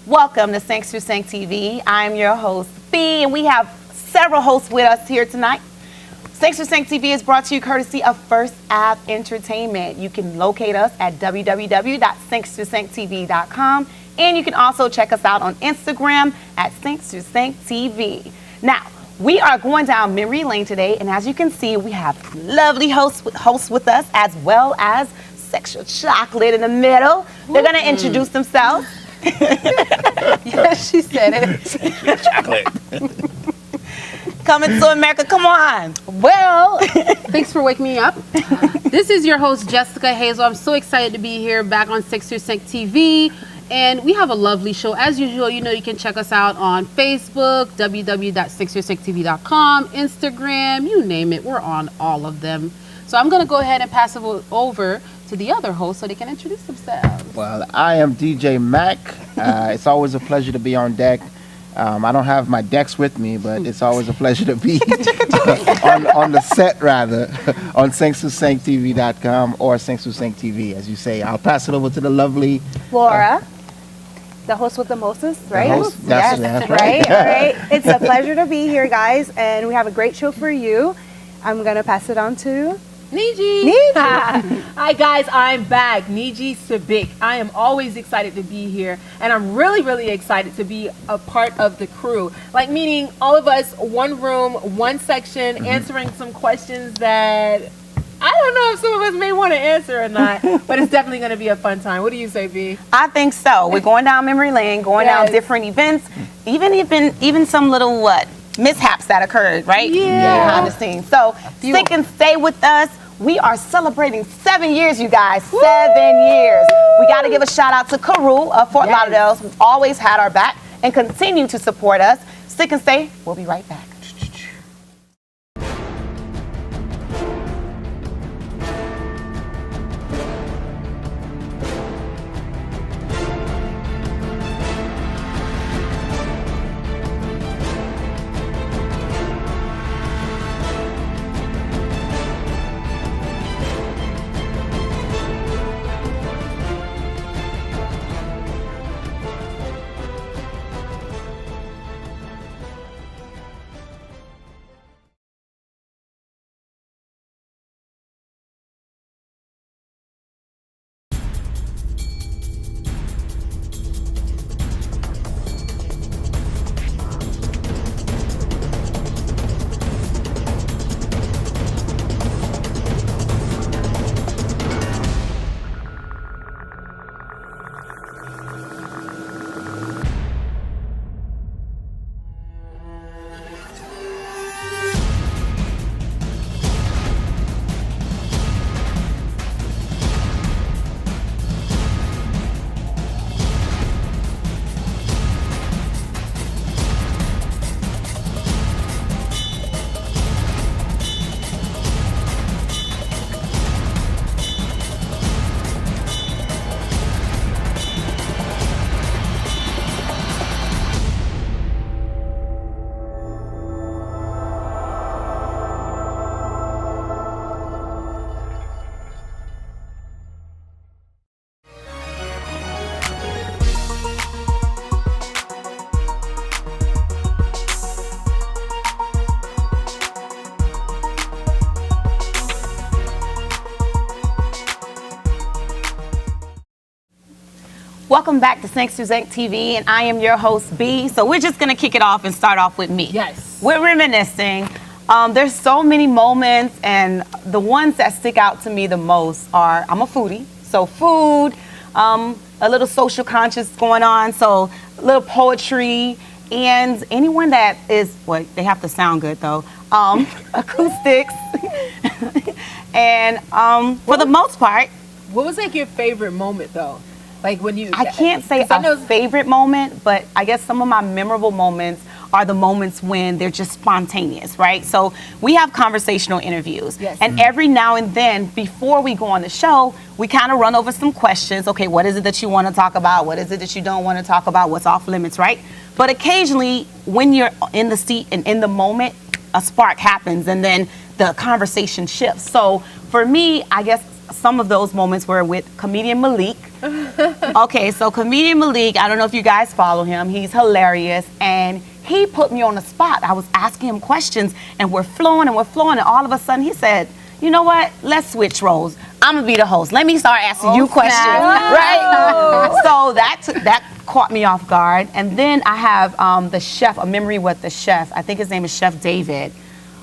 Welcome to Sync to Sync TV. I'm your host, B, and we have several hosts with us here tonight. Sync to Sync TV is brought to you courtesy of First Ave Entertainment. You can locate us at www.sync2sync.tv.com, and you can also check us out on Instagram at Sync to Sync TV. Now, we are going down memory lane today, and as you can see, we have lovely hosts with us, as well as Sexual Chocolate in the middle. They're going to introduce themselves. Yes, she said it. Chocolate. Coming to America, come on. Well, thanks for waking me up. This is your host, Jessica Hazel. I'm so excited to be here back on Sync to Sync TV. And we have a lovely show. As usual, you know, you can check us out on Facebook, www.sync2sync.tv.com, Instagram, you name it. We're on all of them. So I'm going to go ahead and pass it over to the other hosts so they can introduce themselves. Well, I am DJ Mac. It's always a pleasure to be on deck. I don't have my decks with me, but it's always a pleasure to be on the set, rather, on sync2sync.tv.com or Sync2Sync TV, as you say. I'll pass it over to the lovely Laura, the host with the mostest, right? That's right. All right. It's a pleasure to be here, guys, and we have a great show for you. I'm gonna pass it on to Niji. Hi guys, I'm back. Niji Sabik. I am always excited to be here, and I'm really excited to be a part of the crew. Like, meaning all of us, one room, one section, answering some questions that I don't know if some of us may want to answer or not, but it's definitely going to be a fun time. What do you say, B? I think so. We're going down memory lane, going down different events, even some little mishaps that occurred, right? Behind the scenes. So stick and stay with us. We are celebrating 7 years, you guys. 7 years. We got to give a shout out to Carew of Fort Lauderdale, who's always had our back and continue to support us. Stick and stay. We'll be right back. Welcome back to Sync to Sync TV, and I am your host, B. So we're just going to kick it off and start off with me. Yes. We're reminiscing. There's so many moments, and the ones that stick out to me the most are, I'm a foodie, so food, a little social conscious going on, so a little poetry, and anyone that is, well, they have to sound good though, acoustics, and for the most part. What was like your favorite moment though? Like when you... I can't say a favorite moment, but I guess some of my memorable moments are the moments when they're just spontaneous, right? So we have conversational interviews. Yes. And every now and then, before we go on the show, we kind of run over some questions. Okay, what is it that you want to talk about? What is it that you don't want to talk about? What's off limits, right? But occasionally, when you're in the seat and in the moment, a spark happens, and then the conversation shifts. So for me, I guess some of those moments were with comedian Malik. Okay, so comedian Malik, I don't know if you guys follow him. He's hilarious, and he put me on the spot. I was asking him questions, and we're flowing, and all of a sudden he said, you know what? Let's switch roles. I'm gonna be the host. Let me start asking you questions, right? So that caught me off guard. And then I have the chef, a memory with the chef. I think his name is Chef David.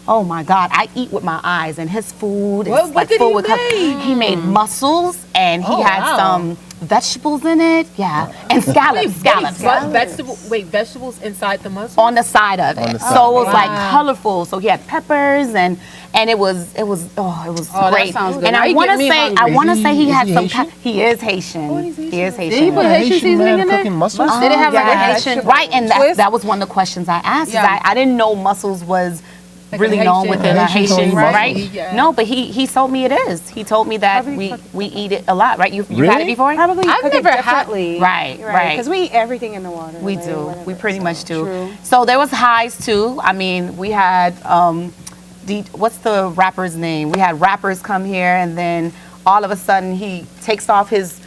Oh my God, I eat with my eyes, and his food is What like did full he with make? He made mussels, and he had some vegetables in it, and scallops. Vegetables inside the mussel? On the side of it. So it was like colorful. So he had peppers, and it was great. Sounds good. And Now I you want get to me say hungry. he had some. Haitian? He is Haitian. He is Haitian. Did he put Haitian seasoning man in there? cooking mussels? Did it have like a Yes. Haitian Right, and twist? that was one of the questions I asked. is Yeah. I didn't know mussels was really a known Haitian- within a Haitians Haitian, eat right? mussels. Yeah. No, but he told me it is. He told me that we eat it a lot, right? You've had it Really? before? Probably I've cook never it had- differently. Right. Because we eat everything in the water. We right? do. Whatever, We pretty much do. True. So there was highs too. I mean, we had what's the rapper's name? We had rappers come here, and then all of a sudden he takes off his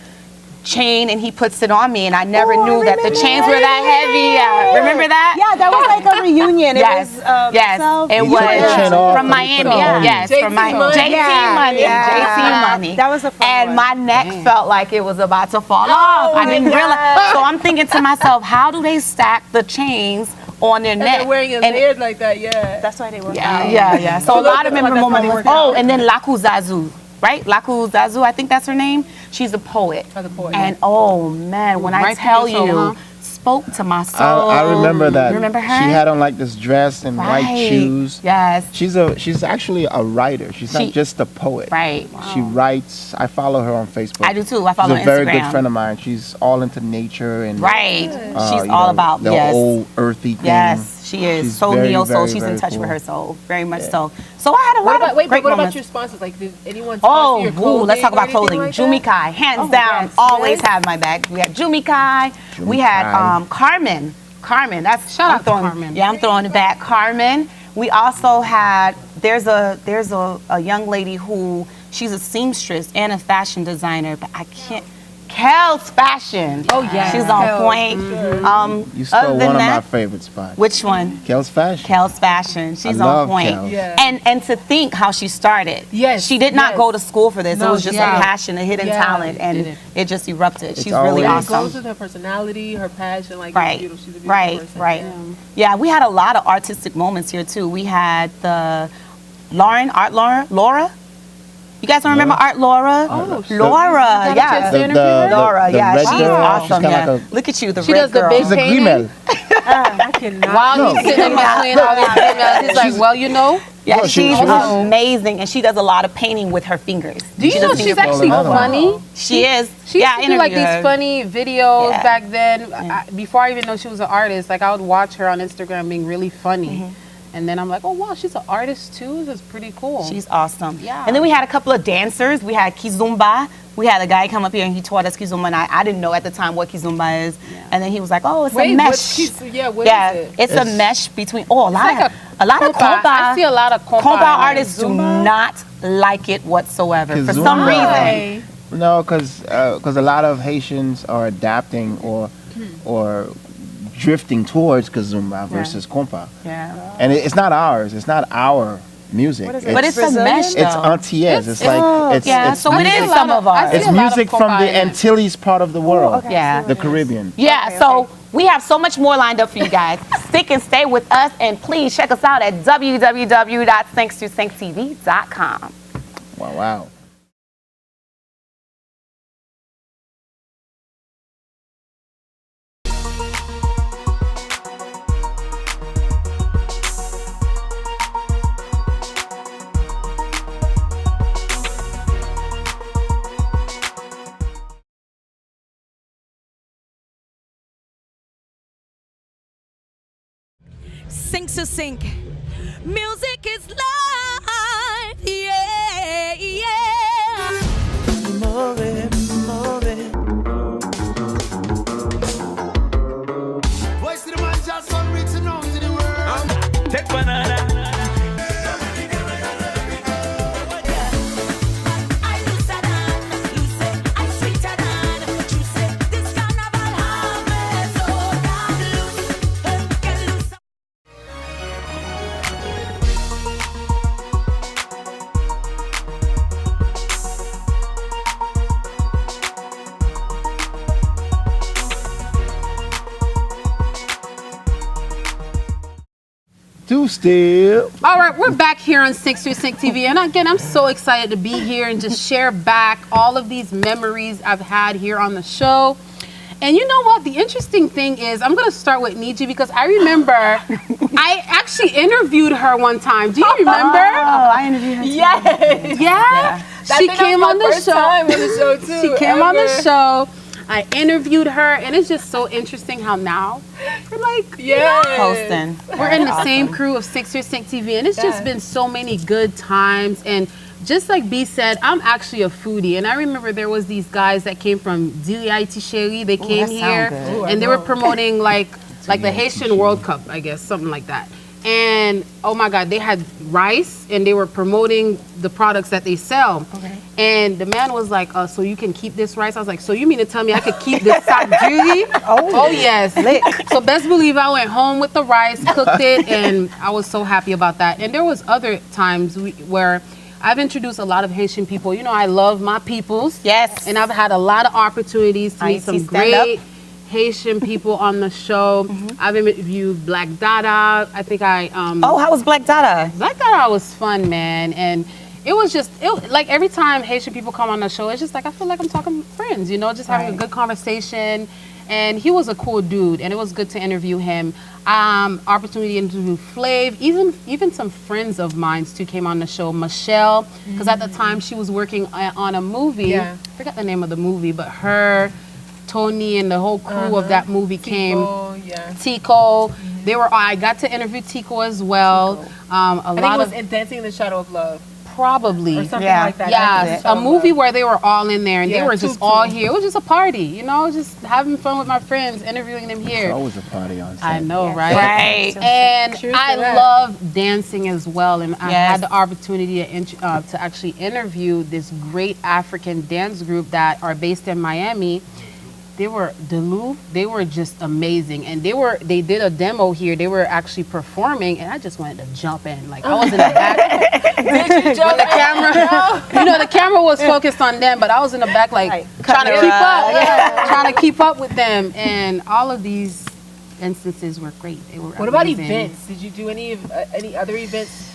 chain and he puts it on me, and I never knew that the chains were that heavy. Remember that? Yeah, that was like a reunion. Yes. It was, Yes. self- It You took the chain was off from and you put Miami. it on you. Yes, JT from my money. JT Yeah, money. yeah. JT money. That was a fun And one. my neck felt like it was about to fall off. I my didn't God. realize. So I'm thinking to myself, how do they stack the chains on their And neck? they're wearing it And- layered like that, yeah. That's why they were. yeah. So a lot of memorable moments. Oh, and then Laku Zazu, right? Laku Zazu, I think that's her name. She's a poet. The poet. And oh man, when I Right to tell your soul, you, huh? spoke to my soul. I remember that. You remember her? She had on like this dress and white Right. shoes. Yes. She's actually a writer. She's She- not just a poet. Right. She writes. I follow her on Facebook. I do too. I follow She's a her on very good Instagram. friend of mine. She's all into nature and Right. She's you all know, about the old earthy thing. Yes, she is. She's So very, neo soul. very, She's in very touch cool. with her soul. Very much so. So I had a lot of great what about moments. your sponsors? Like, did anyone Oh, sponsor your ooh, clothing let's talk or about anything clothing. like that? Jumikai, hands Oh, down, yes, always yes. have my back. We had Jumikai. We had Jumikai. Carmen. Carmen, that's Shout out to throwing, Carmen. Yeah, I'm throwing it back. Carmen. We also had there's a young lady who she's a seamstress and a fashion designer, but I can't. Kel's Fashion. Oh, yeah. She's on Kel's, point. You Other stole than one of my that, favorite spots. which one? Kel's Fashion. Kel's Fashion. She's I on love point. Kel's. Yeah. And to think how she started. Yes, She did not yes. go to school for this. No, it was just yeah. a passion, a hidden Yeah. talent, and Did it just erupted. It's She's really always- It goes awesome. with her personality, her passion. Like, Right, it's beautiful. She's a beautiful right, person. right. Yeah, we had a lot of artistic moments here too. We had the Laura. You guys don't remember Art Laura? Oh, Laura, yeah. The- the- Laura, the yeah, red she's girl, awesome. she's Yeah. kinda like Look at you, the She red does the girl. big She's a painting? Grimel. I cannot. While No. he's sitting in between all these emails, he's like, well, you know. Yeah, No, she she's was- amazing, and she does a lot of painting with her fingers. Do you She know does she's finger actually painting. funny? She is. She yeah, used to do like interview these her. funny videos Yeah. back then. Before I even know she was an artist, like I would watch her on Instagram being really funny. And then I'm like, oh wow, she's an artist too? That's pretty cool. She's awesome. Yeah. And then we had a couple of dancers. We had Kizumba. We had a guy come up here and he taught us Kizumba, and I didn't know at the time what Kizumba is. And then he was like, oh, it's a Wait, mesh. what is it? It's a mesh between. Oh, a lot like of a lot of compa. I see a lot of compa compa in artists do Zumba? not like it whatsoever for some Kizumba. reason. No, because a lot of Haitians are adapting or drifting towards Kazumba versus compa, Yeah. and it's not ours. It's not our music. What is it? But it's Brazilian? a mesh though. It's Antilles. It's like it's yeah, it's so it music, is some of ours. see it's a lot of music from compa the in it. Antilles part of the world, okay. Yeah. the Caribbean. Yeah, Okay, so we have so much more lined up for you guys. Stick and stay with us, and please check us out at www.thankstosynctv.com. Wow. Sink to sink. Music is life, yeah, yeah. Voice to the man just on reaching out to the world. Take banana. two-step. All right, we're back here on 6 Sync TV, and again, I'm so excited to be here and just share back all of these memories I've had here on the show. And you know what? The interesting thing is, I'm going to start with Niji because I remember I actually interviewed her one time. Do you remember? Oh, I interviewed her too. Yes. Yeah. She came on the show. Time on the show too. She came on the show. I interviewed her, and it's just so interesting how now we're like, Posting. we're in the same crew of 6 Sync TV, and it's just been so many good times. And just like B said, I'm actually a foodie, and I remember there was these guys that came from Dili Sherry. They came that here, sound good. and they were promoting like the Haitian World Cup, I guess, something like that. And oh my God, they had rice, and they were promoting the products that they sell. Okay. And the man was like, so you can keep this rice? I was like, so you mean to tell me I could keep this top juicy? Oh yes. So best believe I went home with the rice, cooked it, and I was so happy about that. And there was other times where I've introduced a lot of Haitian people. You know, I love my peoples. Yes. And I've had a lot of opportunities to meet some Haiti, stand up. great Haitian people on the show. I've interviewed Black Dada. I think Oh, how was Black Dada? Black Dada was fun, man. And it was just, like every time Haitian people come on the show, it's just like, I feel like I'm talking friends, you know, just having a good conversation. And he was a cool dude, and it was good to interview him. Opportunity to interview Flav, even some friends of mine too came on the show. Michelle, because at the time she was working on a movie. Yeah. I forgot the name of the movie, but her, Tony, and the whole crew of that movie came. Tico, they were. I got to interview Tico as well. I think it was in Dancing in the Shadow of Love. Probably. Or something like that. Yeah, a movie where they were all in there and they Yeah, were just all here. It was just a party, you know, just having fun with my friends, interviewing them here. It's always a party on set. I know, right? Right. And True to I that. love dancing as well. And I Yes. had the opportunity to actually interview this great African dance group that are based in Miami. They were they were just amazing, and they did a demo here. They were actually performing, and I just wanted to jump in. Like I was in the back. Did you jump The camera, you know, the camera was focused on them, but I was in the back, like trying to keep up, trying to keep up with them. And all of these instances were great. They were. What about amazing. events? Did you do any other events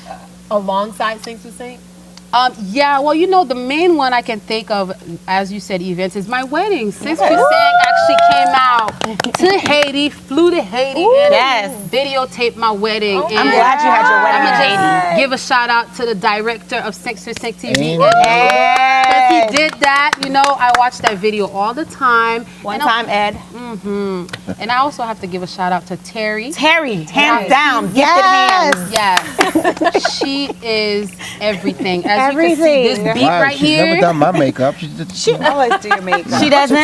alongside Sing to Sing? Yeah, well, you know, the main one I can think of, as you said, events, is my wedding. 6 Sang actually came out to Haiti, flew to Haiti, and videotaped my wedding. Oh, and I'm glad you had your wedding I'ma in just Haiti. give a shout out to the director of 6 Sync TV. Amen. Because he did that, you know, I watch that video all the time. One And time, Ed. And I also have to give a shout out to Terry. Terry, hands down, gifted hands. Yes, she is everything. As you can see, Everything. this beat Wow, right she's here. never done my makeup. She always do your makeup. She doesn't.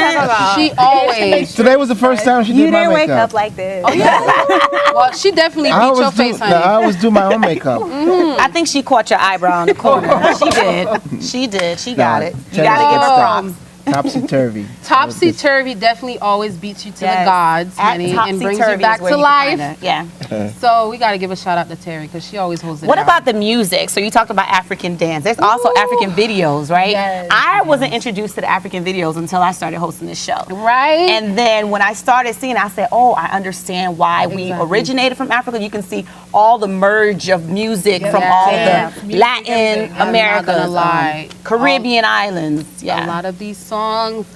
She always. Today was the first time she You did my didn't wake makeup. up like this. Well, she definitely I beat always your do, face, honey. no, I always do my own makeup. I think she caught your eyebrow in the corner. She did. She did. She got it. You check gotta it give her out. props. Topsy-turvy. Topsy turvy definitely always beats you to the Yes. gods, At honey, and brings you topsy-turvy back is where to you life. find her. Yeah. So we got to give a shout out to Terry because she always holds it What down. about the music? So you talked about African dance. There's also African videos, right? Yes. I wasn't introduced to the African videos until I started hosting this show. Right? And then when I started seeing, I said, "Oh, I understand why we Exactly. originated from Africa." You can see all the merge of music from Yeah. all Yeah. the Latin I'm not gonna Americas, lie. Caribbean islands. Yeah. A lot of these songs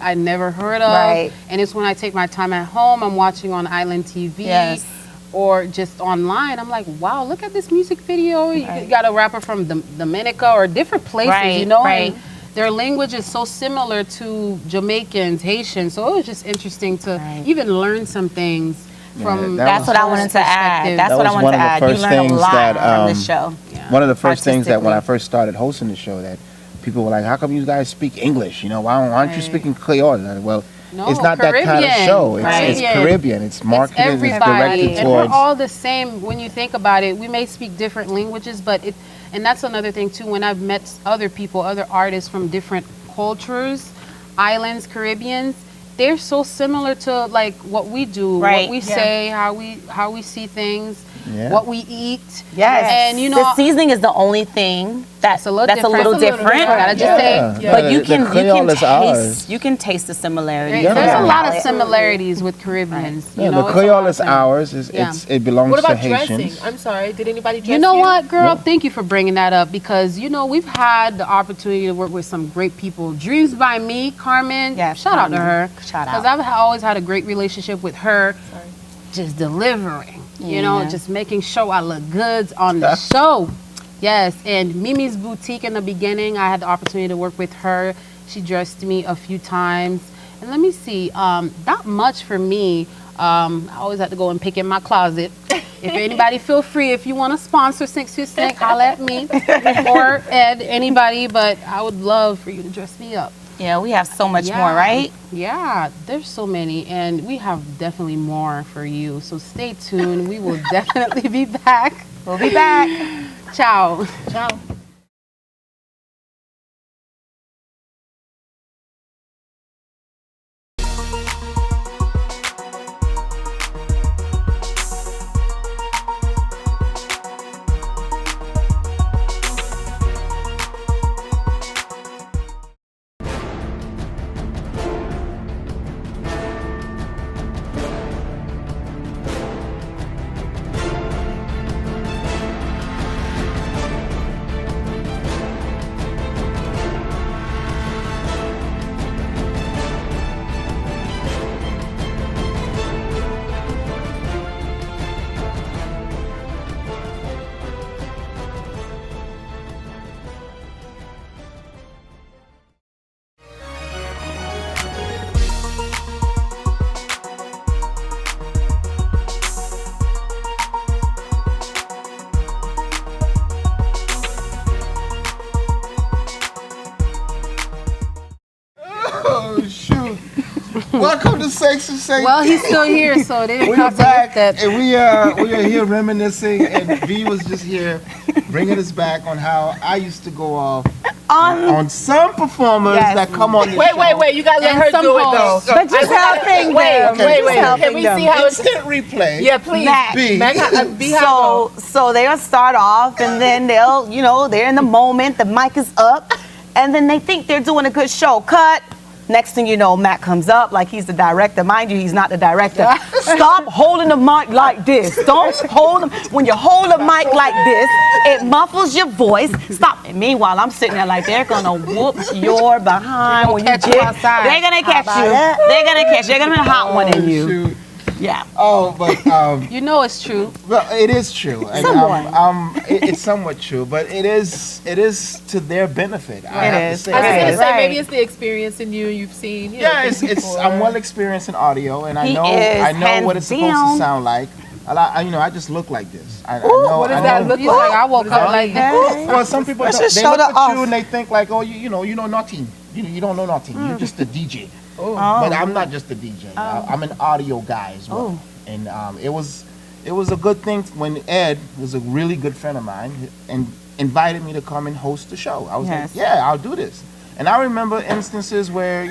I never heard of. Right. And it's when I take my time at home, I'm watching on Island TV Yes. or just online. I'm like, wow, look at this music video. You got a rapper from Dominica or different places, Right, you know? right. And their language is so similar to Jamaicans, Haitians. So it was just interesting to even learn some things from that That's was- what I wanted to add. perspective. That's That what I was wanted one to of the add. You first learn a things lot that, from this show. One of the first things that when I Artistically. first started hosting the show that people were like, how come you guys speak English? You know, why aren't you speaking Creole? And I said, well, No, it's not that kind of Caribbean. show. It's Caribbean. Caribbean. It's marketed, it's everybody, directed and we're towards... all the same when you think about it. We may speak different languages, but and that's another thing too. When I've met other people, other artists from different cultures, islands, Caribbeans, they're so similar to like what we do, Right. what we say, how we see things, Yeah. what we eat. Yes. And you know, the seasoning is the only thing That's a little different. Gotta just say, But you can Creole is ours. taste. You can taste the similarities. there's a lot of similarities with Caribbeans. Yeah, You know, the it's a Creole lot is of ours. Yeah. It belongs What to about dressing? Haitians. I'm sorry. Did anybody dress You know what, girl? Thank you for bringing that up because, you know, we've had the opportunity to work with some great people. Dreams by Me, Carmen. Yes, shout out to Carmen. her. Shout Because out. I've always had a great relationship with her. Just delivering, you know, just making sure I look good on the show. Yes, and Mimi's Boutique in the beginning, I had the opportunity to work with her. She dressed me a few times. And let me see, not much for me. I always had to go and pick in my closet. If anybody feel free, if you want to sponsor Sinks to Sink, holla at me or at anybody, but I would love for you to dress me up. Yeah, we have so much more, right? Yeah, there's so many, and we have definitely more for you. So stay tuned. We will definitely be back. We'll be back. Ciao. Ciao. Oh shoot! Welcome to Sex and Safe. Well, he's still here, so they didn't We are have to back, look that. and we are here reminiscing, and V was just here, bringing us back on how I used to go off on some performers Yes. that come on the Wait, show. wait. You gotta let And her some do it though. hoes. But just helping them. Wait. Just Can we see how it's? Instant replay. Yeah, please. Mac. B. Be how So they'll start off and then they'll, you know, they're in the moment, the mic is up, and then they think they're doing a good show. Cut. Next thing you know, Matt comes up like he's the director. Mind you, he's not the director. Stop holding the mic like this. Don't hold them. When you hold a mic like this, it muffles your voice. Stop. And meanwhile, I'm sitting there like they're gonna whoop your behind when you catch you jig. outside. They're gonna catch you. They're gonna catch you. They're gonna be a hot one in you. Shoot. Yeah. Oh, but You know it's true. well, it is true. And, Somewhat. it's somewhat true, but it is to their benefit. I have is. to say. I was gonna Right. say maybe it's the experience in you've seen. You know, Yeah, things it's before. I'm well experienced in audio, and I He know is, what it's hands supposed down. to sound like. I just look like this. I know. What does I that know. look He's like? like, I woke up like that. Well, some people Let's don't, just they show look the at off. you and they think like, oh, you know nothing. You don't know nothing. You're just a DJ. Oh. But I'm not just a DJ. I'm an audio guy as well. And it was a good thing when Ed was a really good friend of mine and invited me to come and host the show. I was Yes. like, yeah, I'll do this. And I remember instances where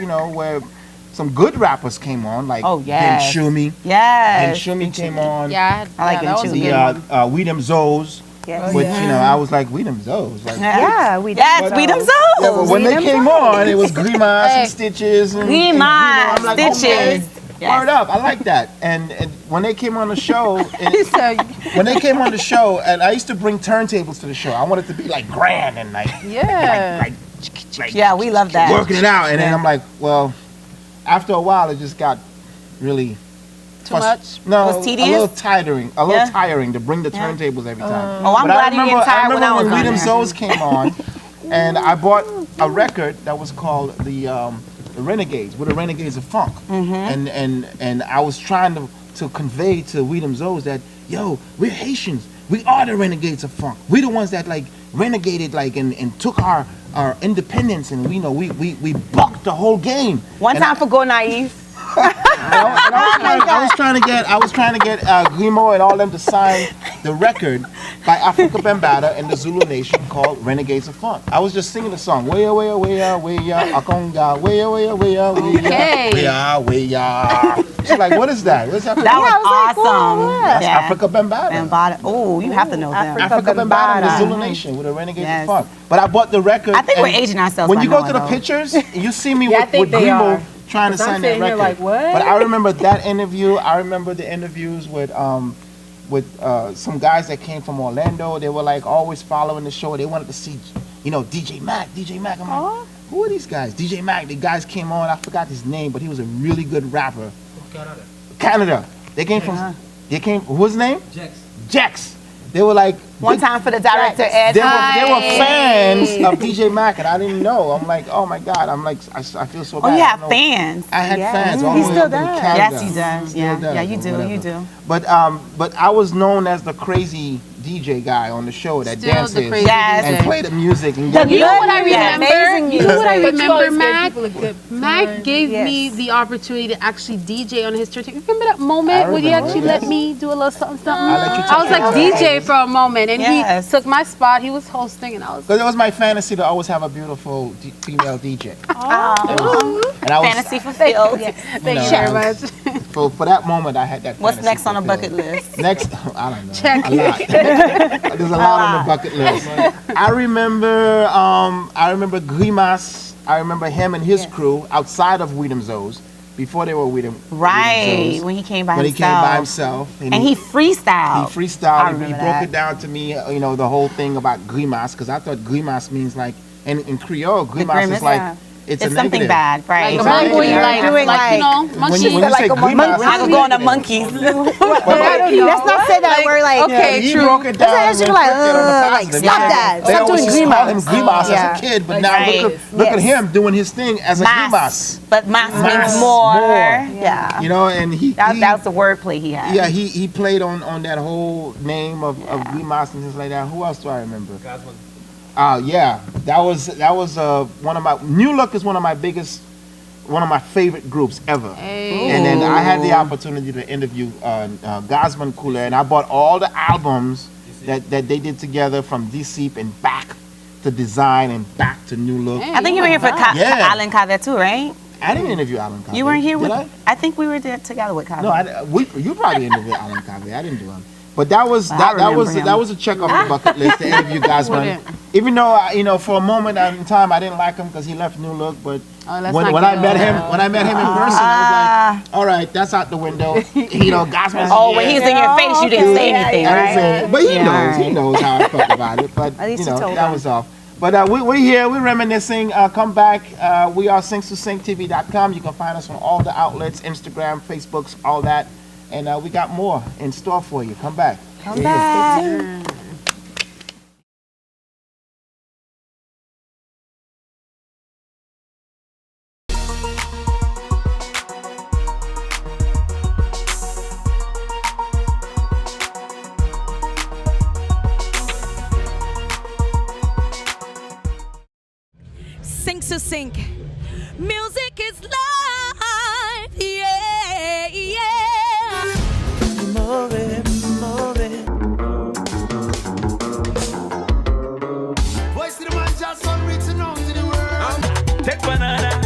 some good rappers came on, like Oh, yes. Ben Shumi. Yes. Ben Shumi came on. Yeah, I like that it was a too. good The one. We Them Zoes, Yes. which I was like, we them Zoes. Like, Yeah, we did. Yes, we them yeah, but souls. when they came on, it was Grimas Hey. and Stitches and Grimas, I'm like, okay, Stitches. Yes. word up, I like that. And when they came on the show, He said, when they came on the show, and I used to bring turntables to the show. I wanted it to be like grand and like, yeah. like Yeah, we love that. working it out. And then I'm like, well, after a while, it just got really Too much? No, Was a tedious? little tiring. A little Yeah. tiring to bring the turntables every time. Oh, I'm But glad you didn't tired when I was when We on Them there. Zoes came on, and I bought a record that was called the Renegades, with the Renegades of Funk, Mm-hmm. and I was trying to convey to We Them Zoes that we're Haitians, we are the Renegades of Funk, we the ones that like renegaded like and took our independence, and we bucked the whole game. One And time for Go Naive. I was trying to get Grimo and all them to sign the record by Africa Bambaataa and the Zulu Nation called Renegades of Funk. I was just singing the song. Weya weya weya weya akonga weya weya weya weya Okay. weya weya. She's like, what is that? What's that? That was I was like, awesome. "Whoa, That's Yeah. Africa Bambaataa. Bambaataa. Oh, you have to know them. Africa Bambaataa, the Bambaataa. Zulu Nation with the Renegades Yes. of Funk. But I bought the record. I think we're and aging ourselves When by you go now, to the though. pictures, you see me Yeah, I with think they Grimo are. trying to 'Cause I'm sign that sitting here record. like, what? But I remember that interview. I remember the interviews with some guys that came from Orlando. They were like always following the show. They wanted to see, DJ Mac. I'm like, who are these guys? DJ Mac. The guys came on. I forgot his name, but he was a really good rapper. Canada. They came from. What's his name? Jex. They were like. One time for the director, Ed. They were fans of DJ Mac, and I didn't know. I'm like, oh my God. I'm like, I feel so bad. Oh, you I have don't know. fans. I had Yes. fans. all He the way still up in does. Canada. Yes, he does. Still Yeah, does, yeah, you or do, whatever. you do. But I was known as the crazy DJ guy on the show that Still dances the crazy Yes. and DJ. play the music. And You know what I Yeah, remember? amazing You know what I But you always remember, gave Mac? people a good Mac time. gave Yes. me the opportunity to actually DJ on his church. Remember that moment I when he remember, actually yes. let me do a little something? I let you I was like take DJ for a moment, and Yes. he took my spot. He was hosting, and I was Because it was my fantasy to always have a beautiful female DJ. Oh, And I was, fantasy fulfilled. thank you very much. for that moment, I had that. What's fantasy next on the fulfilled. bucket list? Next, I don't know. Check. A lot. There's a lot on the bucket list. I remember Grimas. I remember him and his crew outside of Weedham's O's before they were Weedham. Right, O's. when he came by When he came by himself. himself. And he freestyled. He freestyled. I He remember broke that. it down to me, the whole thing about Grimas, because I thought Grimas means like, in Creole, Grimas grimace, is like, yeah. it's It's a something negative. bad, right? Like a Right. monkey, Yeah. Doing like, you know, When monkey. you say like a Grimas, monkey. I could go on the monkeys. Let's not say that we're like. okay, he true. broke it down. That's and actually like, flipped it on the like, positive. stop He said that. They Stop always doing called him Grimas. Grimas Yeah. as a kid, but now Right. look at Yes. him doing his thing as a Grimas. Mas. But mas Mas, means more. more. Yeah. And he That was the wordplay he had. yeah, he played on that whole name of Grimas and things like that. Who else do I remember? Yeah, that was one of my New Look is one of my favorite groups ever. And then I had the opportunity to interview Gosman Cooler, and I bought all the albums that they did together from D-Seep and back to Design and back to New Look. I think you were here for Yeah. Alan Kaveh too, right? I didn't interview Alan Kaveh. You weren't here Did with. I? I think we were there together with Kaveh. No, you probably interviewed Alan Kaveh. I didn't do him. But that was I that remember was him. that was a check off the bucket list to interview Gosman. Even though for a moment in time I didn't like him because he left New Look, but let's when not I get met into him that. when I met him in person, I was like, all right, that's out the window. Gosman's Oh, when he was in your face, you didn't say anything, I didn't right? say it. But he Yeah, knows. He right. knows how I felt about it. But At least you told that him. was off. But we're here. We're reminiscing. Come back. We are Sync2SyncTV.com. You can find us on all the outlets, Instagram, Facebooks, all that. And we got more in store for you. Come back. Come back. Sync to sync. Music is life. Yeah, yeah. Move it, move it. Voice to the man, just on reaching out to the world. Take banana.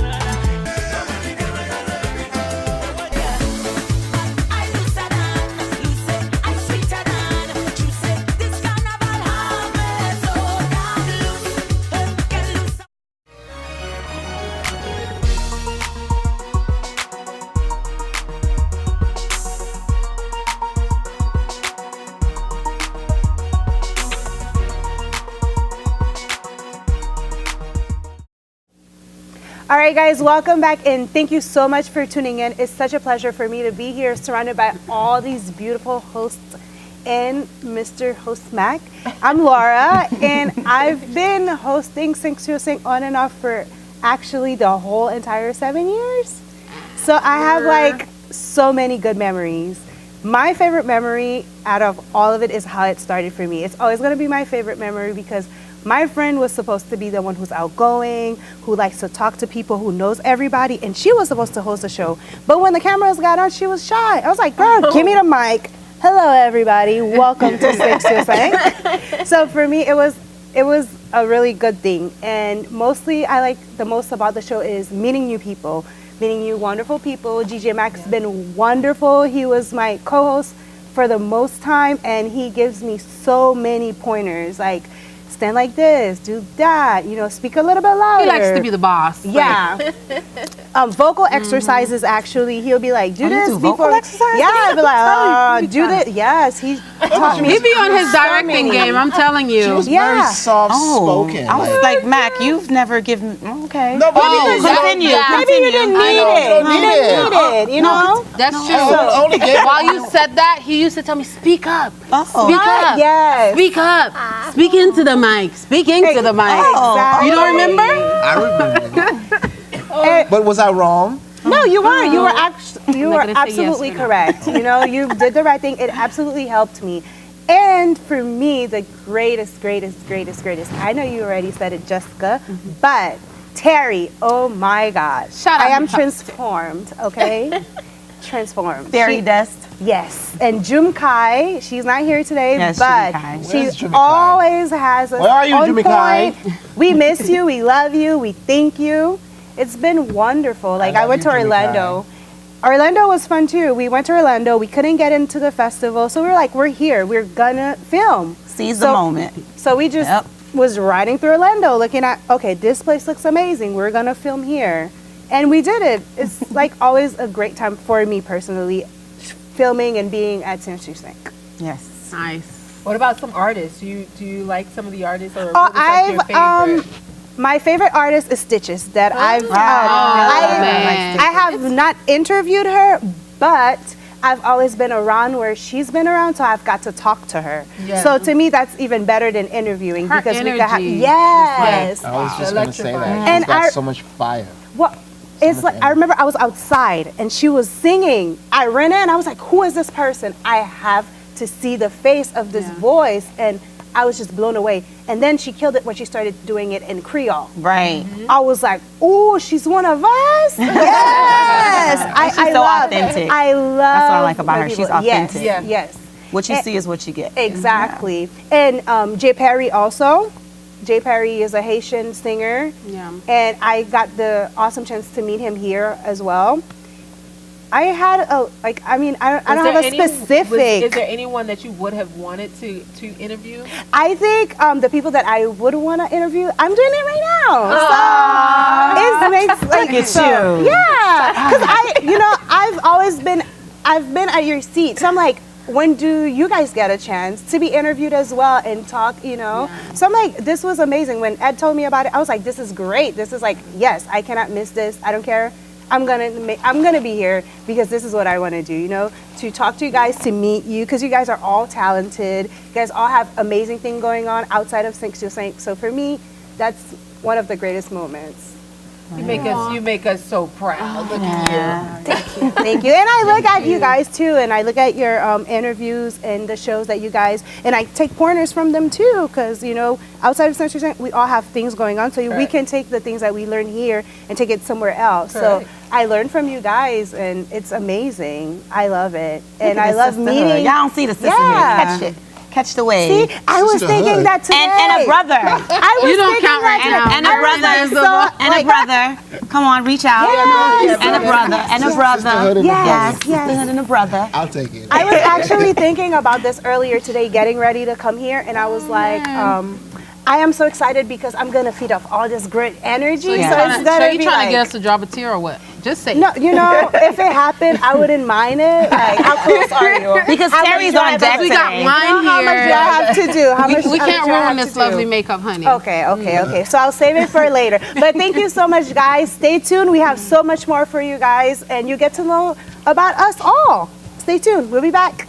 All right, guys, welcome back, and thank you so much for tuning in. It's such a pleasure for me to be here surrounded by all these beautiful hosts and Mr. Host Mac. I'm Laura, and I've been hosting Sync2Sync on and off for actually the whole entire 7 years. So I have like so many good memories. My favorite memory out of all of it is how it started for me. It's always gonna be my favorite memory because my friend was supposed to be the one who's outgoing, who likes to talk to people, who knows everybody, and she was supposed to host the show. But when the cameras got on, she was shy. I was like, girl, give me the mic. Hello, everybody. Welcome to Sync2Sync. So for me, it was a really good thing. And mostly, I like the most about the show is meeting new people, meeting you wonderful people. DJ Mac's been wonderful. He was my co-host for the most time, and he gives me so many pointers, like stand like this, do that, speak a little bit louder. He likes to be the boss. Yeah. Vocal exercises, actually. He'll be like, do this do vocal before. exercises? Yeah, I'll be like, do this. Yes, he taught me. He be on his directing game, I'm telling She you. was Yeah. very soft-spoken. I was like, Mac, you've never given. Okay. No, but Continue. Maybe you didn't need it. don't You need didn't need it, you know? That's true. only gave While you said that, he used to tell me, speak up. Oh. Speak up. Yes. Speak up. Speak into the mic. Speak into the mic. Exactly. You don't remember? I remember. But was I wrong? No, you weren't. You were actually, you I'm were not gonna say yes absolutely or no. correct. You did the right thing. It absolutely helped me. And for me, the greatest. I know you already said it, Jessica, but Terry. Oh my God! Shout out I am to transformed. Okay, transformed. Fairy dust. Yes, and Jumkai, she's not here today, Yes, but Jumkai. she Where's Jumkai? always has us Where are you, on Jumkai? point. We miss you, we love you, we thank you. It's been wonderful. Like, I love went to you, Jumkai. Orlando. Orlando was fun too. We went to Orlando. We couldn't get into the festival, so we were like, we're here. We're gonna film. Seize the So- moment. So we just Yep. was riding through Orlando, looking at, okay, this place looks amazing. We're gonna film here, and we did it. It's like always a great time for me personally, filming and being at Se19 Ep6. Yes. Nice. What about some artists? Do you like some of the artists, or Oh, what was like your favorite? My favorite artist is Stitches. That I man. have not interviewed her, but I've always been around where she's been around, so I've got to talk to her. Yeah. So to me, that's even better than interviewing Her because we could have. energy. Yes. I was just going to say that. And She's got I- so much fire. Well, it's much like I remember I was outside and she was singing. I ran in. I was like, "Who is this person? I have to see the face of this voice," and I was just blown away. And then she killed it when she started doing it in Creole. Right. I was like, "Oh, she's one of us." Yes, She's so authentic. I love. That's what I like about my her. She's people. authentic. Yes, yes, What you see is what you get. exactly. And Jay Perry also. Jay Perry is a Haitian singer. Yeah. And I got the awesome chance to meet him here as well. I had I don't have a specific. Is there anyone that you would have wanted to interview? I think the people that I would want to interview, I'm doing it right now. So it makes like Look at so, you. yeah, because I've been at your seat, so I'm like, when do you guys get a chance to be interviewed as well and talk? So I'm like, this was amazing. When Ed told me about it, I was like, this is great. This is like, yes, I cannot miss this. I don't care. I'm gonna be here because this is what I want to do. To talk to you guys, to meet you, because you guys are all talented. You guys all have amazing thing going on outside of Se19 Ep6. So for me, that's one of the greatest moments. You make us so proud. Look at you. Thank you. And I look at you guys too, and I look at your interviews and the shows that you guys, and I take pointers from them too, because outside of Se19 Ep6, we all have things going on, so we Correct. can take the things that we learn here and take it somewhere else. Correct. So I learn from you guys, and it's amazing. I love it, and I The love sisterhood. meeting. Y'all don't see the sister Yeah. here. Catch it. Catch the wave. See, I was thinking that today. And a brother. I was You don't thinking count that right today. now. And a I was brother. like, so, And a like, brother. Come on, reach out. Yes. And a brother. And a brother. Sisterhood and a Yes, brother. yes. Sisterhood and a brother. I'll take it. I was actually thinking about this earlier today, getting ready to come here, and I was like, I am so excited because I'm gonna feed off all this great energy. So, You it's trying gonna be to like, get us to drop a tear or what? Just say. no, if it happened, I wouldn't mind it. Like, how close are you? Because How much Terry's do I on have deck to- We got today. wine How much do I here. have to do? How much? We how can't much do I ruin have this to do? lovely makeup, honey. Okay. So I'll save it for later. But thank you so much, guys. Stay tuned. We have so much more for you guys, and you get to know about us all. Stay tuned. We'll be back.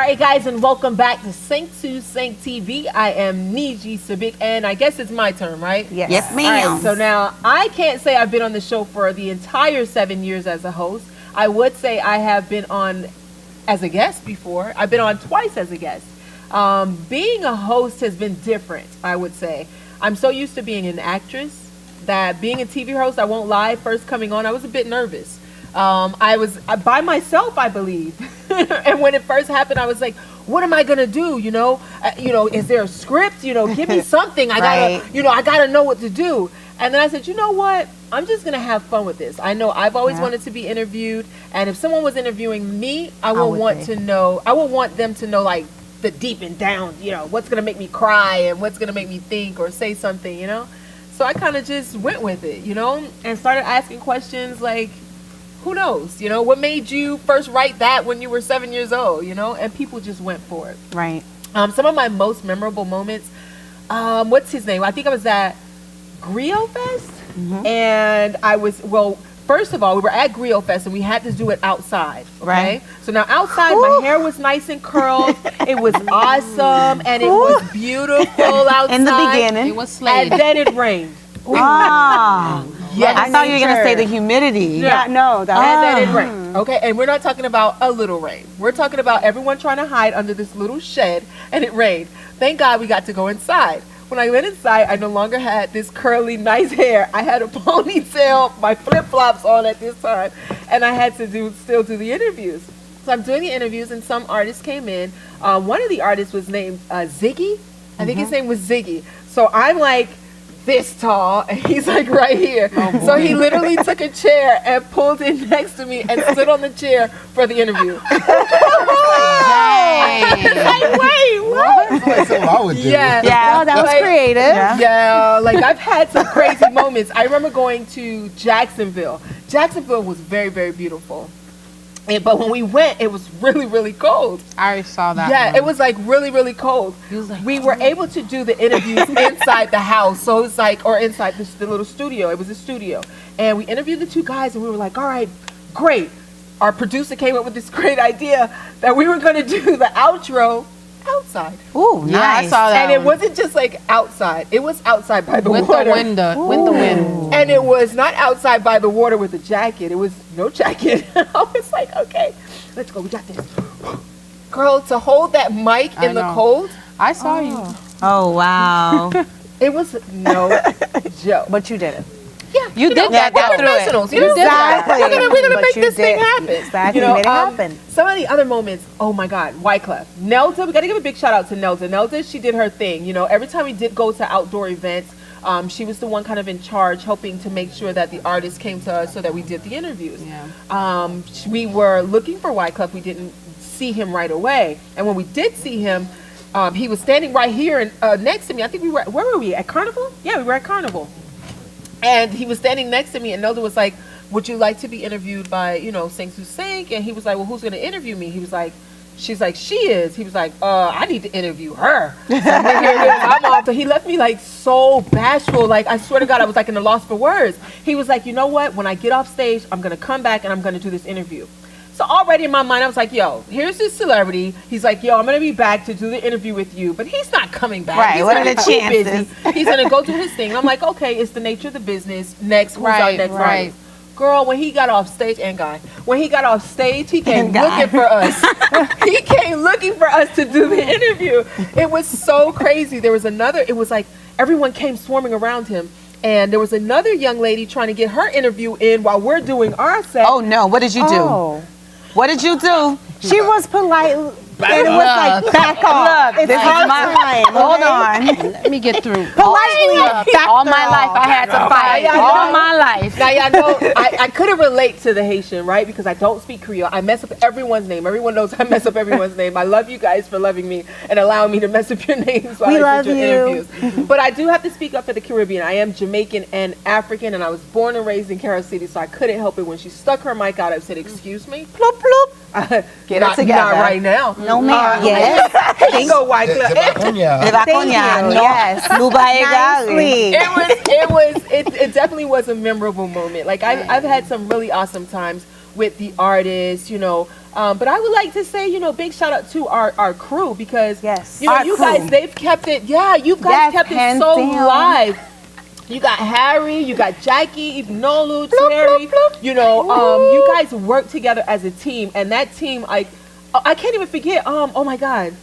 right, guys, and welcome back to Se19 TV. I am Niji Sabik, and I guess it's my turn, right? Yes. Yes, All ma'am. right, so now I can't say I've been on the show for the entire 7 years as a host. I would say I have been on as a guest before. I've been on twice as a guest. Being a host has been different, I would say. I'm so used to being an actress that being a TV host, I won't lie, first coming on, I was a bit nervous. I was by myself, I believe. And when it first happened, I was like, what am I going to do? Is there a script? Give me something. I gotta know what to do. And then I said, you know what? I'm just going to have fun with this. I know I've always wanted to be interviewed. And if someone was interviewing me, I would want them to know, like, the deep and down, what's going to make me cry and what's going to make me think or say something, So I kind of just went with it, and started asking questions like, who knows, what made you first write that when you were 7 years old, and people just went for it. Right. Some of my most memorable moments, what's his name? I think I was at Griot Fest, and first of all, we were at Griot Fest and we had to do it outside. Okay? Right. So now outside, my hair was nice and curled. It was awesome and it was beautiful outside. In the beginning. It was slayed. And then it rained. Ah. Yes. I thought you were going to say the humidity. Yeah, no, that And then it rained. Okay, and we're not talking about a little rain. We're talking about everyone trying to hide under this little shed, and it rained. Thank God we got to go inside. When I went inside, I no longer had this curly, nice hair. I had a ponytail, my flip-flops on at this time, and I had to still do the interviews. So I'm doing the interviews, and some artists came in. One of the artists was named Ziggy. I think his name was Ziggy. So I'm like this tall, and he's like right here. So he literally took a chair and pulled it next to me and stood on the chair for the interview. Like, wait, what? That's what I would do. Yeah. Oh, that was Like, creative. Yeah, like I've had some crazy moments. I remember going to Jacksonville. Jacksonville was very, very beautiful. But when we went, it was really, really cold. I already saw that. Yeah, one. it was like really, really cold. We were able to do the interviews inside the house. So it's like, or inside the little studio. It was a studio. And we interviewed the two guys and we were like, all right, great. Our producer came up with this great idea that we were going to do the outro outside. Ooh, nice. Yeah, I saw that. And it one. wasn't just like outside. It was outside by the with water. the window, with the wind. And it was not outside by the water with a jacket. It was no jacket. I was like, okay, let's go. We got this. Girl, to hold that mic I in the know. cold, I saw you. Oh, wow. it was no joke. But you did it. Yeah, You did that, We're though. professionals. You did that. We're gonna But make you this thing did. happen. Exactly, you made it happen. Some of the other moments, oh my God, Wyclef. Nelda, we gotta give a big shout out to Nelda. Nelda, she did her thing. Every time we did go to outdoor events, she was the one kind of in charge, helping to make sure that the artists came to us so that we did the interviews. Yeah. We were looking for Wyclef. We didn't see him right away. And when we did see him, he was standing right here and next to me. I think where were we? At Carnival? Yeah, we were at Carnival. And he was standing next to me, and Nelda was like, would you like to be interviewed by, Se19? And he was like, well, who's going to interview me? He was like, she's like, she is. He was like, I need to interview her. So I'm off. So he left me like so bashful. Like, I swear to God, I was like in a loss for words. He was like, you know what? When I get off stage, I'm going to come back and I'm going to do this interview. So already in my mind, I was like, yo, here's this celebrity. He's like, yo, I'm going to be back to do the interview with you. But he's not coming back. Right, He's what are gonna the be too chances? busy. He's going to go do his thing. And I'm like, okay, it's the nature of the business. Next, who's our Right, next right. artist? Girl, when he got off stage, when he got off stage, he came And Guy. looking for us. He came looking for us to do the interview. It was so crazy. It was like everyone came swarming around him. And there was another young lady trying to get her interview in while we're doing our set. Oh, no. What did you do? Oh. What did you do? She was polite. And it was like, back off. Look, this is my time. Hold on. Let me get through. Politely. back All my her life off. I had to fight. Yeah, I All know. my life. Now, y'all know, I couldn't relate to the Haitian, right? Because I don't speak Creole. I mess up everyone's name. Everyone knows I mess up everyone's name. I love you guys for loving me and allowing me to mess up your names while We I love do your you. interviews. But I do have to speak up for the Caribbean. I am Jamaican and African, and I was born and raised in Carol City, so I couldn't help it. When she stuck her mic out, I said, excuse me? Bloop, bloop. Get it together. Not right now. No, ma'am. Yes. Here you go, Wyclef. Le va Thank coñar, you. no. Yes. Luba egale. Nicely. It definitely was a memorable moment. Like I've had some really awesome times with the artists, But I would like to say, big shout out to our crew because, Yes. you guys, they've kept it. Yeah, you guys kept it so live. You got Harry, you got Jackie, Nolu, Terry. You guys work together as a team, and that team, I can't even forget. Oh my God,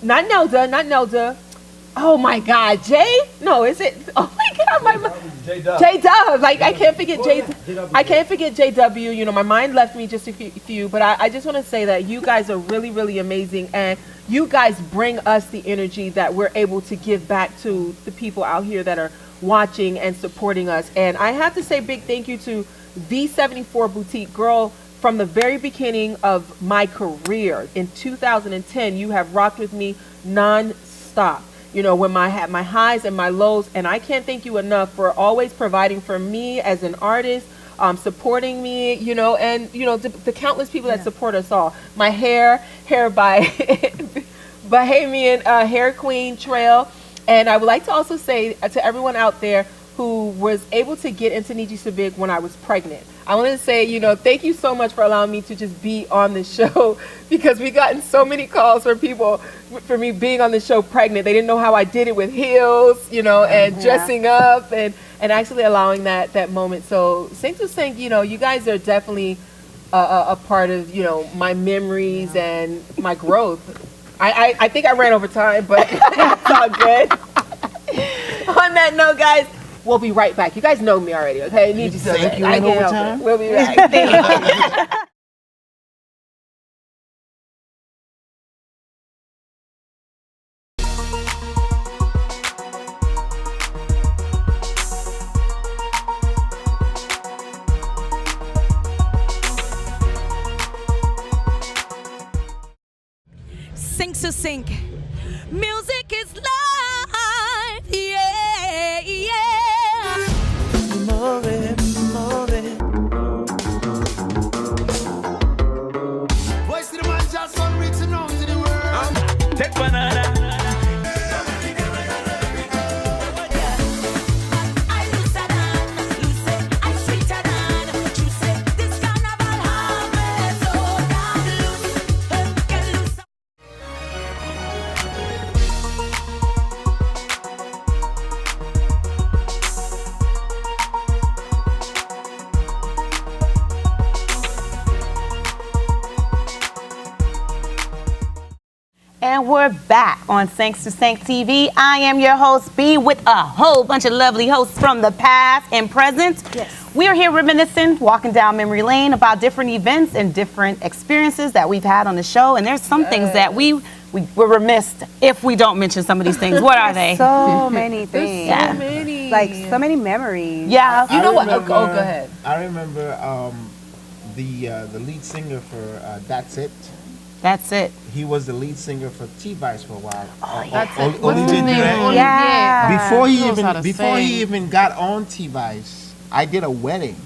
not Nelda. Oh my God, Jay? No, is it? Oh my God, J-Dub. Like I can't forget I can't forget JW. My mind left me just a few, but I just want to say that you guys are really, really amazing, and you guys bring us the energy that we're able to give back to the people out here that are watching and supporting us. And I have to say big thank you to the Se19 Boutique. Girl, from the very beginning of my career in 2010, you have rocked with me non-stop. When I had my highs and my lows, and I can't thank you enough for always providing for me as an artist, supporting me, and the countless people that support us all. My hair by Bahamian Hair Queen Trail. And I would like to also say to everyone out there who was able to get into Niji Sabik when I was pregnant. I want to say, thank you so much for allowing me to just be on the show, because we gotten so many calls from people for me being on the show pregnant. They didn't know how I did it with heels, and dressing up and actually allowing that moment. So Sing to Sing, you guys are definitely a part of, my memories and my growth. I think I ran over time, but it's all good. On that note, guys, we'll be right back. You guys know me already, okay? Need you so Thank you. Ran over time? We'll be back. Thank you. Sing to sing. Music is life. Yeah, yeah. Move it, move it. Voice to the man, just one reaching out to the world. Take banana. And we're back on Thanks to Sank TV. I am your host, B, with a whole bunch of lovely hosts from the past and present. Yes. We are here reminiscing, walking down memory lane about different events and different experiences that we've had on the show. And there's some things that we're remiss if we don't mention some of these things. What are they? So many things. Yeah. Many. Like so many memories. Yeah. You know what? remember- Oh, go ahead. I remember the lead singer for That's It. That's it. He was the lead singer for T-Vice for a while. That's it. What's his Olivier name? Duran. Olivier. Yeah. Before he even got on T-Vice, I did a wedding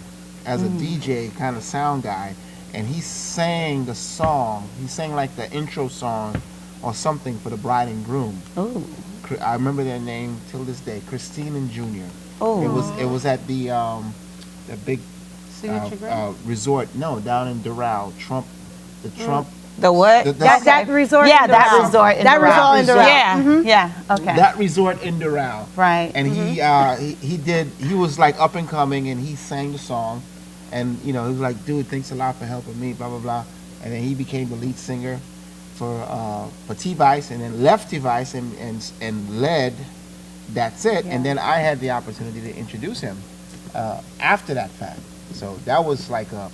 as a DJ, kind of sound guy, and he sang the song. He sang like the intro song or something for the bride and groom. Oh. I remember their name till this day, Christine and Junior. Oh. It was at the big Signature Grill? resort. No, down in Doral. Trump. The what? That resort. Yeah, in that Doral. resort in That Doral. resort in Doral. Yeah. Yeah. Okay. That resort in Doral. Right. And he was like up and coming, and he sang the song, and he was like, dude, thanks a lot for helping me, blah blah blah. And then he became the lead singer for T-Vice, and then left T-Vice and led That's It. And then I had the opportunity to introduce him after that fact. So that was like a.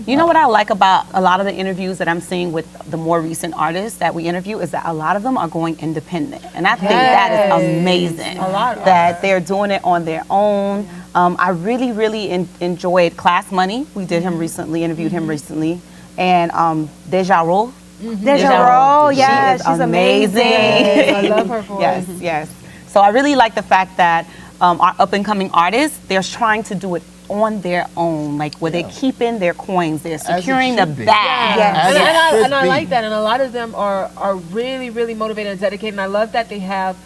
You know what I like about a lot of the interviews that I'm seeing with the more recent artists that we interview is that a lot of them are going independent. And I think that is amazing. A lot. That they're doing it on their own. I really, really enjoyed Class Money. We did him recently, interviewed him recently. And Deja Ro. Deja Ro, yeah, she's amazing. I love her voice. Yes, yes. So I really like the fact that our up and coming artists, they're trying to do it on their own, like where they're keeping their coins, they're securing the should be. bag. Yes. And I like that, and a lot of them are really, really motivated and dedicated, and I love that they have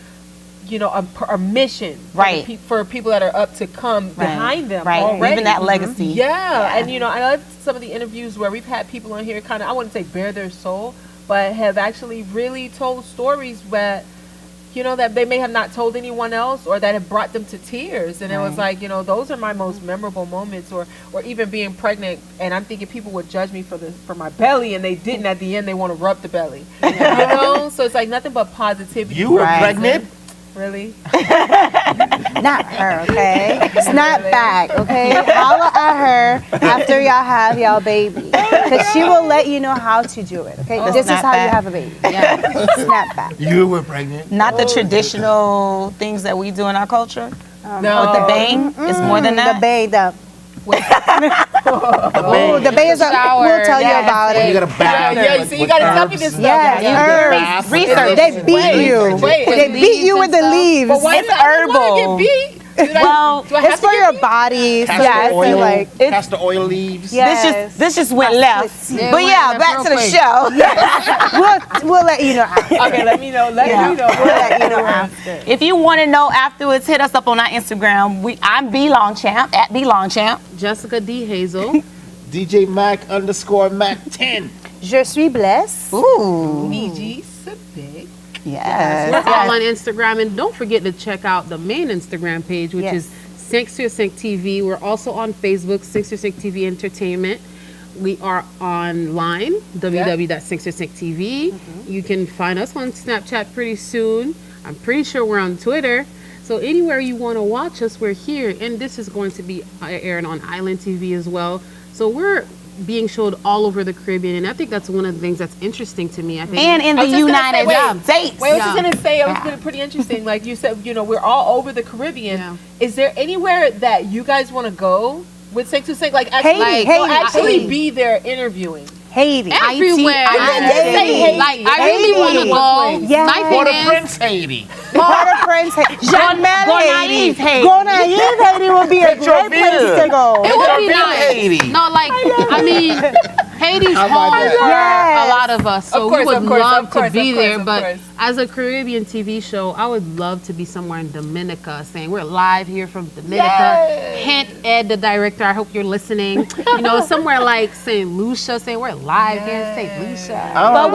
a mission Right. for people that are up to come behind them Right. already. Leaving that legacy. Yeah. And I love some of the interviews where we've had people on here kind of, I wouldn't say bare their soul, but have actually really told stories that that they may have not told anyone else, or that have brought them to tears. And it was like, those are my most memorable moments, or even being pregnant. And I'm thinking people would judge me for my belly, and they didn't. At the end, they want to rub the belly. So it's like nothing but positivity. You were pregnant? Really? Not her, okay? Snap back, okay? Holla at her after y'all have y'all baby. Because she will let you know how to do it, okay? This is snap how you back. have a baby. Yeah. Snap back. You were pregnant? Not the traditional things that we do in our culture. No. With the bang, it's more than that. The bay, the bay is a, Shower. we'll tell you about You it. got a bath. Yeah, so you got to tell me this stuff. Yes, herbs. Research. They beat you. Wait, They beat you with the leaves. But why It's did I want herbal. to get beat? Well, Do I have It's to for get your beat? body. So Castor yeah, oil, like castor oil leaves. yes. this just went left. Yeah, But it yeah, went back left to the real show. we'll let you know after. Okay, let me know. Let me know. We'll let you know after. If you want to know afterwards, hit us up on our Instagram. I'm B Longchamp at B Longchamp. Jessica D. Hazel. DJ Mac _Mac 10. Je suis blessed. Ooh, PG Civic. yes. We're all on Instagram, and don't forget to check out the main Instagram page, which Yes. is Sinks to Sync TV. We're also on Facebook, Sinks to Sync TV Entertainment. We are online, www.sinks2sync.tv. You can find us on Snapchat pretty soon. I'm pretty sure we're on Twitter. So anywhere you want to watch us, we're here. And this is going to be aired on Island TV as well. So we're being showed all over the Caribbean, and I think that's one of the things that's interesting to me. I think And in I the was just gonna United say, States. Wait, I was just Yeah. going to say, it was pretty interesting. Like you said, we're all over the Caribbean. Yeah. Is there anywhere that you guys want to go with Sync to Sync? Like actually, Haiti, actually Haiti. be there interviewing. Haiti. everywhere. did say Haiti. Like I really want to Haiti. go. Yes. My thing is, Port-au-Prince, Haiti. Port-au-Prince, Jamel, Gonaives, Haiti. Haiti. Gonaives, Haiti would be a great place to go. it would be Been nice. Haiti. No, like I mean, Haiti's How home about for that? a lot of us, so Of course, we would of course, love of course, to be of course, there. of But course. as a Caribbean TV show, I would love to be somewhere in Dominica, saying we're live here from Dominica. Hint, Ed, the director. I hope you're listening. Somewhere like St. Lucia, saying we're live here in St. Lucia. But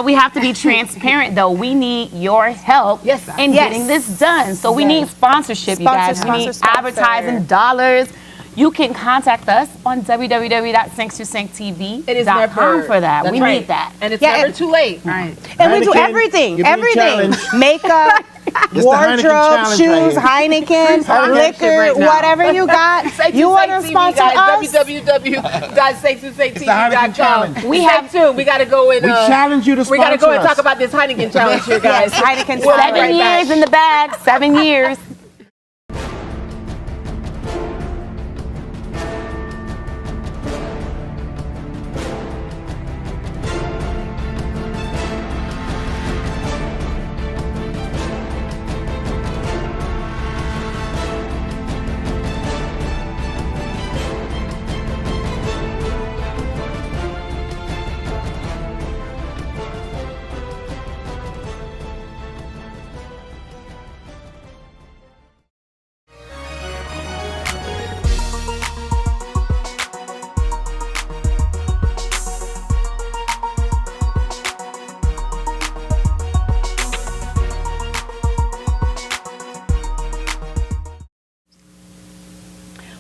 we have to be transparent though. We need your help in getting this done. So we need sponsorship, you guys. We need Sponsor. advertising dollars. You can contact us on www.sinks2sync.tv.com It is never for that. That's We right. need that. And it's Yeah, never and- too late. Right. And we do Heineken, everything, give me a everything. challenge. Makeup, Heineken wardrobe, challenge shoes, right Heineken, sponsorship liquor, right now. whatever you got. You want to sponsor us? www.sync2sync.tv.com. challenge. We Stay have tuned. We got to go and We challenge you to we got to sponsor go and us. talk about this Heineken challenge here, guys. Heineken We'll be challenge. 7 right back. years in the bag, 7 years.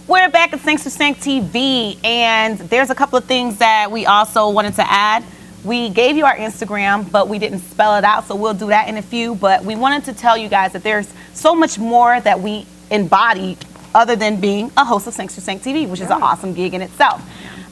We're back at Sinks to Sync TV, and there's a couple of things that we also wanted to add. We gave you our Instagram, but we didn't spell it out, so we'll do that in a few. But we wanted to tell you guys that there's so much more that we embody other than being a host of Sinks to Sync TV, which is an awesome gig in itself.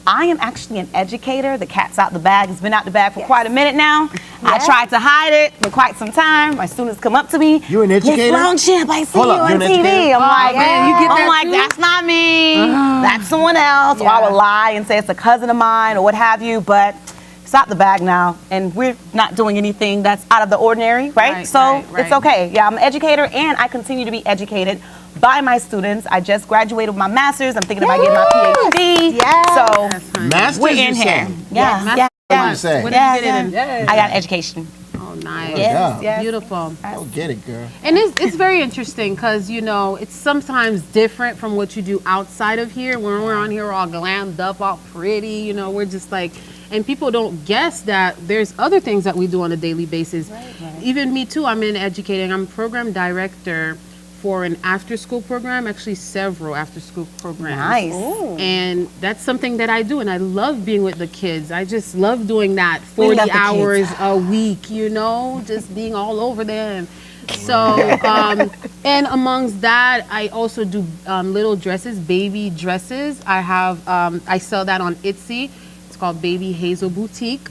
I am actually an educator. The cat's out the bag. It's been out the bag for quite a minute now. I tried to hide it for quite some time. My students come up to me. You an educator? Miss Longchamp, I see Hold you up, on you an TV. educator? I'm like, man, you get I'm that like, too? that's not me. That's someone else. Or I would lie and say it's a cousin of mine or what have you. But it's out the bag now, and we're not doing anything that's out of the ordinary, right? Right, So right. it's okay. Yeah, I'm an educator, and I continue to be educated by my students. I just graduated with my master's. I'm thinking about getting my PhD. Yes. So Masters, we're you in say? here. Yeah, Master yeah, What did you say? What yeah, did you get in? yeah. I got an education. Oh, Nice. Yeah. Yes. Beautiful. Go get it, girl. And it's very interesting because, you know, it's sometimes different from what you do outside of here. When we're on here, we're all glammed up, all pretty, you know, we're just like, and people don't guess that there's other things that we do on a daily basis. Even me too, I'm in educating. I'm program director for an after-school program, actually several after-school programs. Nice. And that's something that I do, and I love being with the kids. I just love doing that We 40 love the kids. hours a week, you know, just being all over them. So, and amongst that, I also do little dresses, baby dresses. I have, I sell that on Etsy. It's called Baby Hazel Boutique.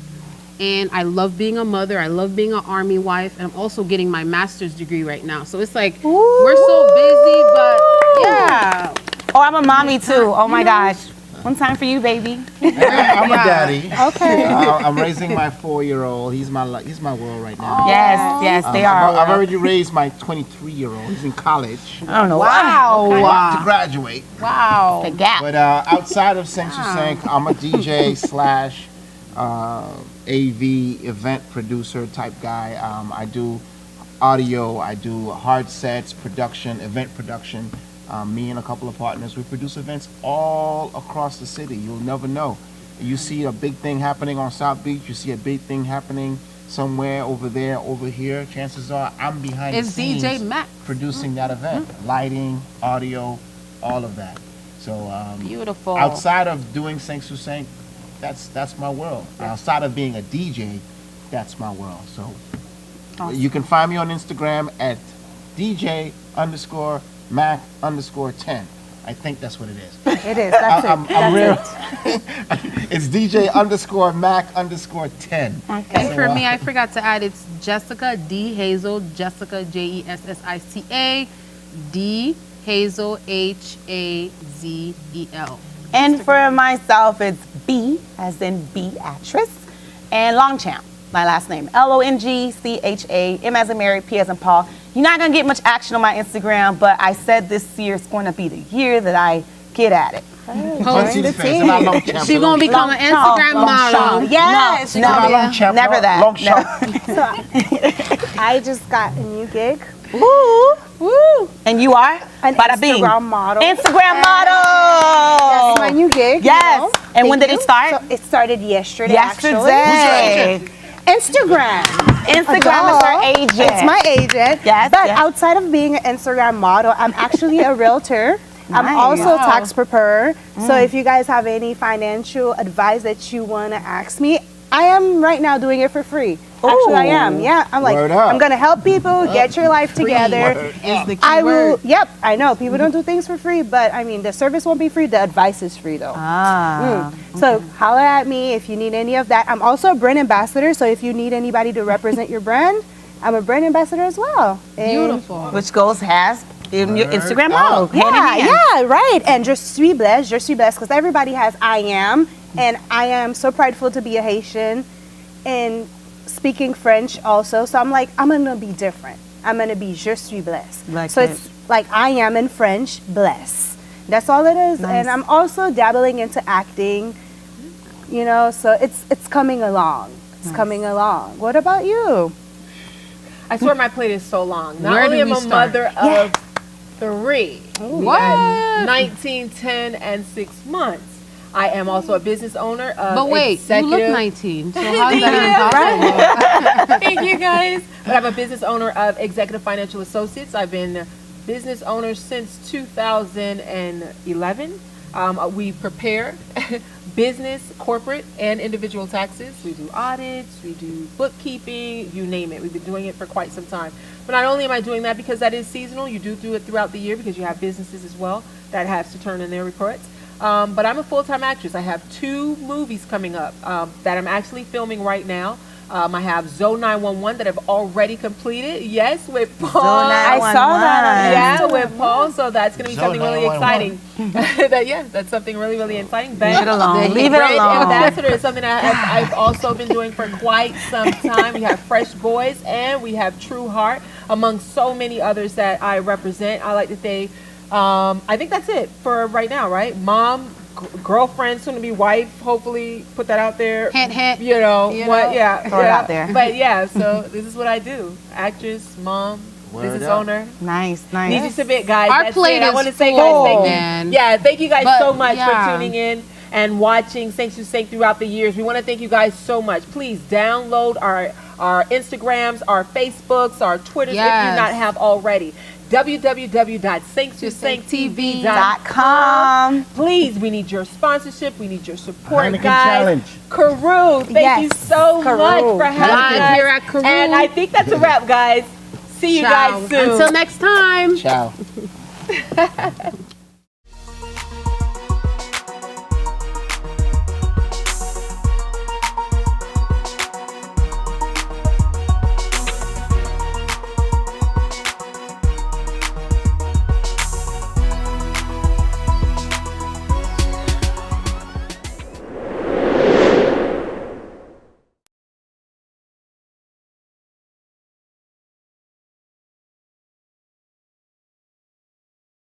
And I love being a mother. I love being an Army wife. And I'm also getting my master's degree right now. So it's like, we're so busy, but yeah. Oh, I'm a mommy too. Oh my gosh. One time for you, baby. I'm a daddy. Okay. I'm raising my 4-year-old. He's my world right now. Yes, they are. I've already raised my 23-year-old. He's in college. I don't know. About to graduate. Wow. The gap. But outside of Sync to Sync, I'm a DJ slash AV event producer type guy. I do audio, I do hard sets, production, event production. Me and a couple of partners, we produce events all across the city. You'll never know. You see a big thing happening on South Beach, you see a big thing happening somewhere over there, over here. Chances are I'm behind It's the scenes DJ Mac. producing that event. Lighting, audio, all of that. So Beautiful. outside of doing Sync to Sync, that's my world. Outside of being a DJ, that's my world. So you can find me on Instagram at DJ_Mac_10. I think that's what it is. It is. That's I'm it. real. That's it. It's DJ_Mac_10. And for me, I forgot to add, it's Jessica D. Hazel, Jessica JESSICA, D. Hazel HAZEL. And for myself, it's B as in Beatrice, and Longchamp, my last name. LONGCHA, M as in Mary, P as in Paul. You're not gonna get much action on my Instagram, but I said this year is going to be the year that I get at it. Once he's face, and I Longchamp. She's going to become an Instagram model. Yes, No, Longchamp, never that. Longchamp. I just got a new gig. Woo, woo. And you are? An Bada bing. Instagram model. Instagram model. That's my new gig. Yes. You know? And when did it start? So it started yesterday. Yesterday. Instagram. Instagram is her agent. It's my agent. Yes, But yes. outside of being an Instagram model, I'm actually a realtor. I'm Nice. also a tax preparer. So if you guys have any financial advice that you want to ask me, I am right now doing it for free. Actually, I am. Yeah, I'm like, Word up. I'm gonna help people get your life together. Is the key I will. word. Yep, I know people don't do things for free, but I mean the service won't be free. The advice is free though. So holler at me if you need any of that. I'm also a brand ambassador, so if you need anybody to represent your brand, I'm a brand ambassador as well. And Beautiful. Which goes has in your Instagram model. Yeah, Hand in hand. yeah, right. And je suis blessed, because everybody has I am, and I am so prideful to be a Haitian, and speaking French also. So I'm like, I'm gonna be different. I'm gonna be je suis blessed. Like so it. it's like I am in French, bless. That's all it is. Nice. And I'm also dabbling into acting, you know. So it's coming along. It's coming along. What about you? I swear my plate is so long. Not Where only do am we I a start? mother of 3, What? 19, 10, and 6 months. I am also a business owner of But wait, you look executive. 19, so how's that impossible? Thank you guys. But I'm a business owner of Executive Financial Associates. I've been a business owner since 2011. We prepare business, corporate, and individual taxes. We do audits, we do bookkeeping, you name it. We've been doing it for quite some time. But not only am I doing that because that is seasonal, you do it throughout the year because you have businesses as well that have to turn in their reports. But I'm a full-time actress. I have 2 movies coming up that I'm actually filming right now. I have Zoe 911 that I've already completed. Yes, with Paul. I saw that on Yeah, with Paul. So that's going to be Zoe something really 911. exciting. That's something really, really exciting. Leave it alone. The Leave it brand alone. ambassador is something I've also been doing for quite some time. We have Fresh Boys and we have True Heart, among so many others that I represent. I like to say, I think that's it for right now, right? Mom, girlfriend, soon to be wife, hopefully put that out there. Hint, hint. You know, You what? know? Yeah, Throw it yeah. out there. But yeah, so this is what I do: actress, mom, business up. owner. Nice, nice. Need you submit, guys. Our That's plate it. I is want to say, full, guys, thank man. you. Yeah, thank you guys But, so much yeah. for tuning in and watching Saints Who Sank throughout the years. We want to thank you guys so much. Please download our Instagrams, our Facebooks, our Twitters if you Yes. not have already. www.saintswhosanktv.com. .com. Please, we need your sponsorship. We need your support, Heineken guys. Challenge. Karoo, thank you Yes, so much Karoo. for having Live us. here at Karoo. And I think that's a wrap, guys. See you Ciao. guys soon. Until next time. Ciao.